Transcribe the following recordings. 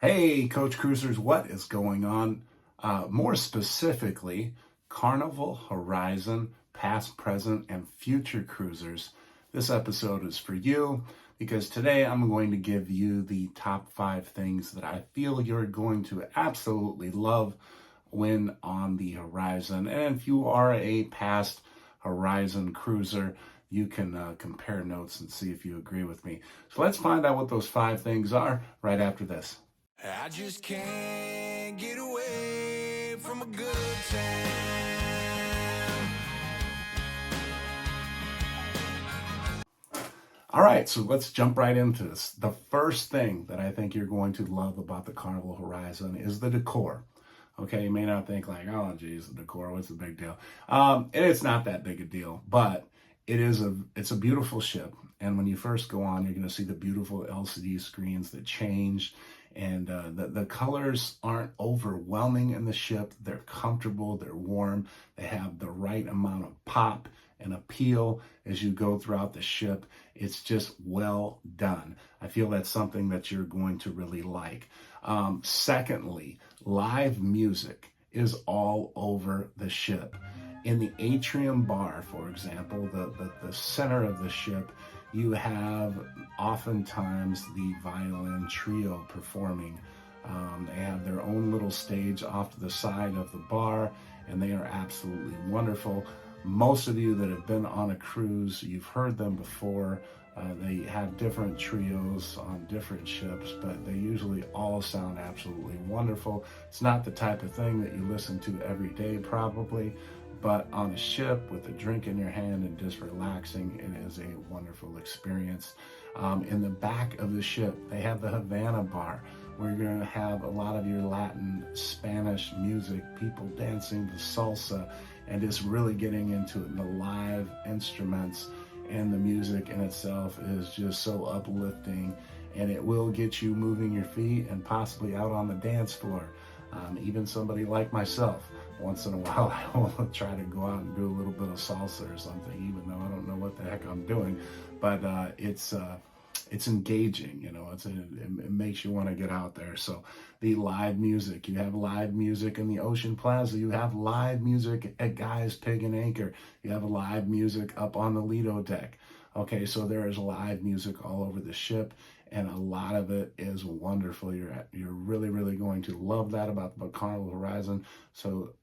Hey, Coach Cruisers, what is going on? More specifically, Carnival Horizon, past, present, and future cruisers. This episode is for you because today I'm going to give you the top 5 things that I feel you're going to absolutely love when on the horizon. And if you are a past Horizon cruiser, you can compare notes and see if you agree with me. So let's find out what those 5 things are right after this. I just can't get away from a good time. All right, so let's jump right into this. The first thing that I think you're going to love about the Carnival Horizon is the decor. Okay, you may not think like, oh, geez, the decor, what's the big deal? It's not that big a deal, but it's a beautiful ship. And when you first go on, you're going to see the beautiful LCD screens that change, and the colors aren't overwhelming in the ship. They're comfortable, they're warm, they have the right amount of pop and appeal as you go throughout the ship. It's just well done. I feel that's something that you're going to really like. Secondly, live music is all over the ship. In the atrium bar, for example, the center of the ship, you have oftentimes the violin trio performing. They have their own little stage off to the side of the bar, and they are absolutely wonderful. Most of you that have been on a cruise, you've heard them before. They have different trios on different ships, but they usually all sound absolutely wonderful. It's not the type of thing that you listen to every day, probably, but on a ship with a drink in your hand and just relaxing, it is a wonderful experience. In the back of the ship, they have the Havana bar, where you're going to have a lot of your Latin, Spanish music, people dancing to salsa, and just really getting into it. And the live instruments and the music in itself is just so uplifting, and it will get you moving your feet and possibly out on the dance floor. Even somebody like myself, once in a while, I will try to go out and do a little bit of salsa or something, even though I don't know what the heck I'm doing. But it's engaging, it makes you want to get out there. So the live music, you have live music in the Ocean Plaza, you have live music at Guy's Pig and Anchor, you have live music up on the Lido deck. Okay, so there is live music all over the ship, and a lot of it is wonderful. You're really going to love that about the Carnival Horizon. So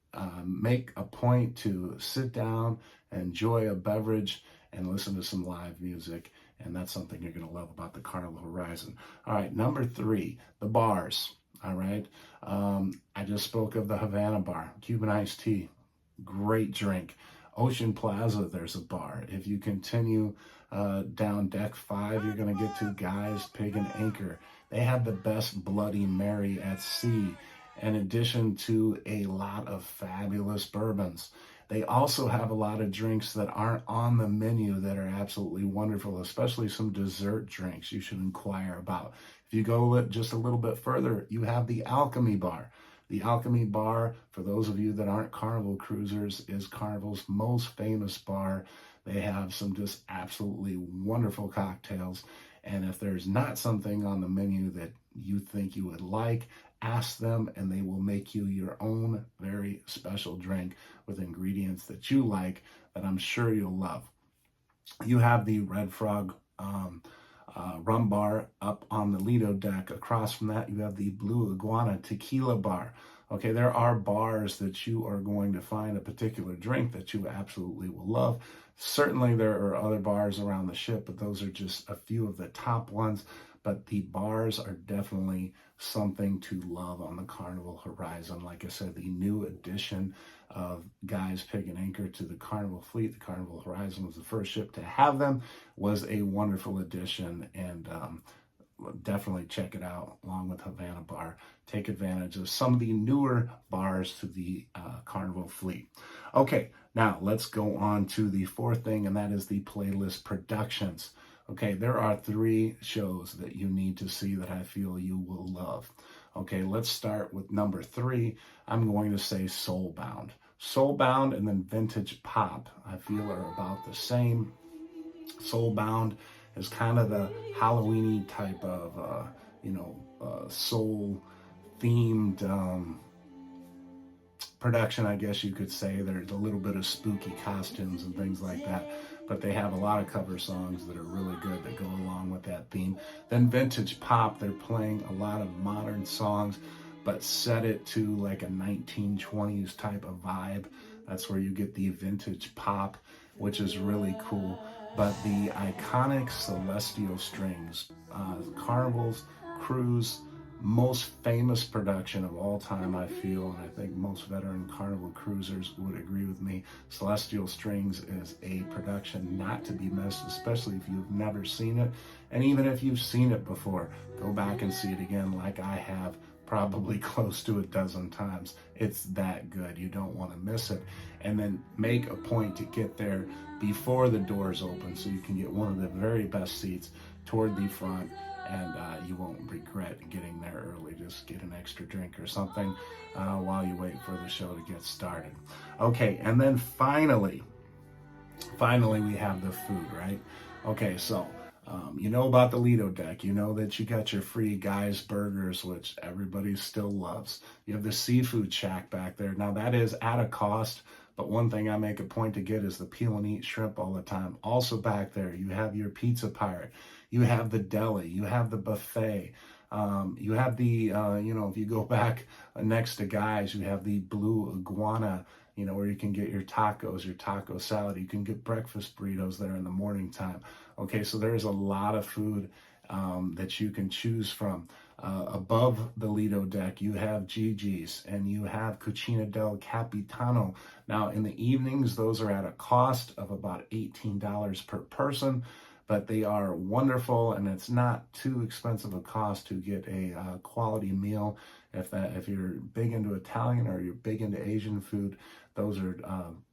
make a point to sit down, enjoy a beverage, and listen to some live music. And that's something you're going to love about the Carnival Horizon. All right, number 3, the bars. All right, I just spoke of the Havana bar, Cuban iced tea, great drink. Ocean Plaza, there's a bar. If you continue down deck 5, you're going to get to Guy's Pig and Anchor. They have the best Bloody Mary at sea, in addition to a lot of fabulous bourbons. They also have a lot of drinks that aren't on the menu that are absolutely wonderful, especially some dessert drinks you should inquire about. If you go just a little bit further, you have the Alchemy Bar. The Alchemy Bar, for those of you that aren't Carnival cruisers, is Carnival's most famous bar. They have some just absolutely wonderful cocktails. And if there's not something on the menu that you think you would like, ask them and they will make you your own very special drink with ingredients that you like, that I'm sure you'll love. You have the Red Frog rum bar up on the Lido deck. Across from that, you have the Blue Iguana tequila bar. Okay, there are bars that you are going to find a particular drink that you absolutely will love. Certainly there are other bars around the ship, but those are just a few of the top ones. But the bars are definitely something to love on the Carnival Horizon. Like I said, the new addition of Guy's Pig and Anchor to the Carnival fleet, the Carnival Horizon was the first ship to have them, was a wonderful addition, and definitely check it out along with Havana Bar. Take advantage of some of the newer bars to the Carnival fleet. Okay, now let's go on to the 4th thing, and that is the playlist productions. Okay, there are 3 shows that you need to see that I feel you will love. Okay, let's start with number 3. I'm going to say Soulbound. Soulbound and then Vintage Pop, I feel, are about the same. Soulbound is kind of the Halloweeny type of soul themed production, I guess you could say. There's a little bit of spooky costumes and things like that, but they have a lot of cover songs that are really good that go along with that theme. Then vintage pop, they're playing a lot of modern songs, but set it to like a 1920s type of vibe. That's where you get the vintage pop, which is really cool. But the iconic Celestial Strings, Carnival's cruise, most famous production of all time, I feel, and I think most veteran Carnival cruisers would agree with me. Celestial Strings is a production not to be missed, especially if you've never seen it. And even if you've seen it before, go back and see it again like I have, probably close to a dozen times. It's that good. You don't want to miss it. And then make a point to get there before the doors open so you can get one of the very best seats toward the front, and you won't regret getting there early. Just get an extra drink or something while you wait for the show to get started. Okay, and then finally we have the food, right? Okay, so you know about the Lido deck. You know that you got your free Guy's Burgers, which everybody still loves. You have the seafood shack back there. Now that is at a cost, but one thing I make a point to get is the peel and eat shrimp all the time. Also back there, you have your Pizza Pirate. You have the deli. You have the buffet. You have the, if you go back next to Guy's, you have the Blue Iguana, where you can get your tacos, your taco salad. You can get breakfast burritos there in the morning time. Okay, so there's a lot of food that you can choose from. Above the Lido deck, you have Gigi's and you have Cucina del Capitano. Now, in the evenings, those are at a cost of about $18 per person, but they are wonderful, and it's not too expensive a cost to get a quality meal. If you're big into Italian or you're big into Asian food, those are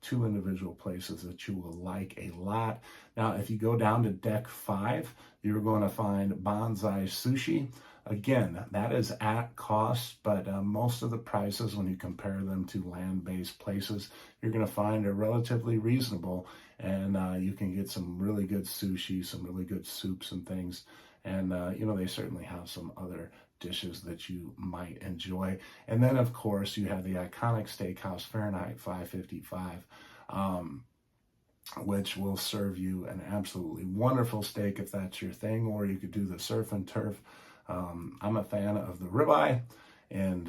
two individual places that you will like a lot. Now, if you go down to deck 5, you're going to find Bonsai Sushi. Again, that is at cost, but most of the prices, when you compare them to land-based places, you're going to find are relatively reasonable, and you can get some really good sushi, some really good soups and things, and they certainly have some other dishes that you might enjoy. And then, of course, you have the iconic steakhouse Fahrenheit 555, which will serve you an absolutely wonderful steak if that's your thing, or you could do the surf and turf. I'm a fan of the ribeye, and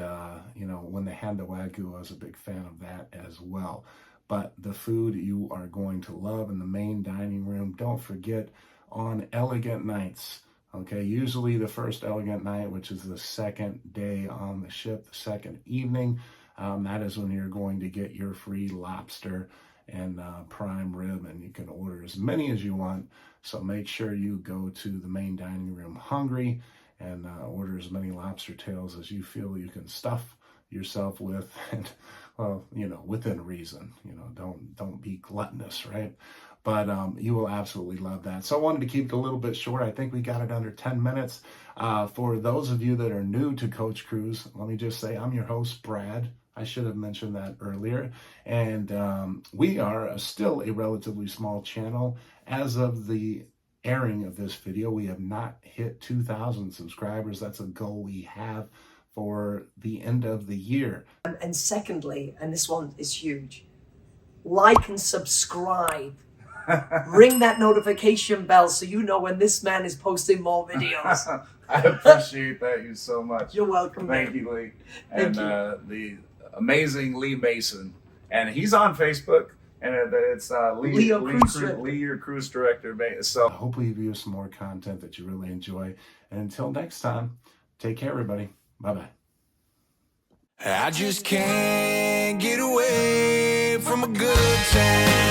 when they had the Wagyu, I was a big fan of that as well. But the food you are going to love in the main dining room. Don't forget, on elegant nights, okay, usually the first elegant night, which is the second day on the ship, the second evening, that is when you're going to get your free lobster and prime rib, and you can order as many as you want. So make sure you go to the main dining room hungry and order as many lobster tails as you feel you can stuff yourself with, and within reason. Don't be gluttonous, right? But you will absolutely love that. So I wanted to keep it a little bit short. I think we got it under 10 minutes. For those of you that are new to Coach Cruise, let me just say I'm your host, Brad. I should have mentioned that earlier. And we are still a relatively small channel. As of the airing of this video, we have not hit 2,000 subscribers. That's a goal we have for the end of the year. And secondly, and this one is huge, like and subscribe. Ring that notification bell so you know when this man is posting more videos. I appreciate that you so much. You're welcome. Thank you, Lee. And the amazing Lee Mason. And he's on Facebook. And it's Lee, your cruise director. So hopefully you view some more content that you really enjoy. And until next time, take care, everybody. Bye-bye. I just can't get away from a good time.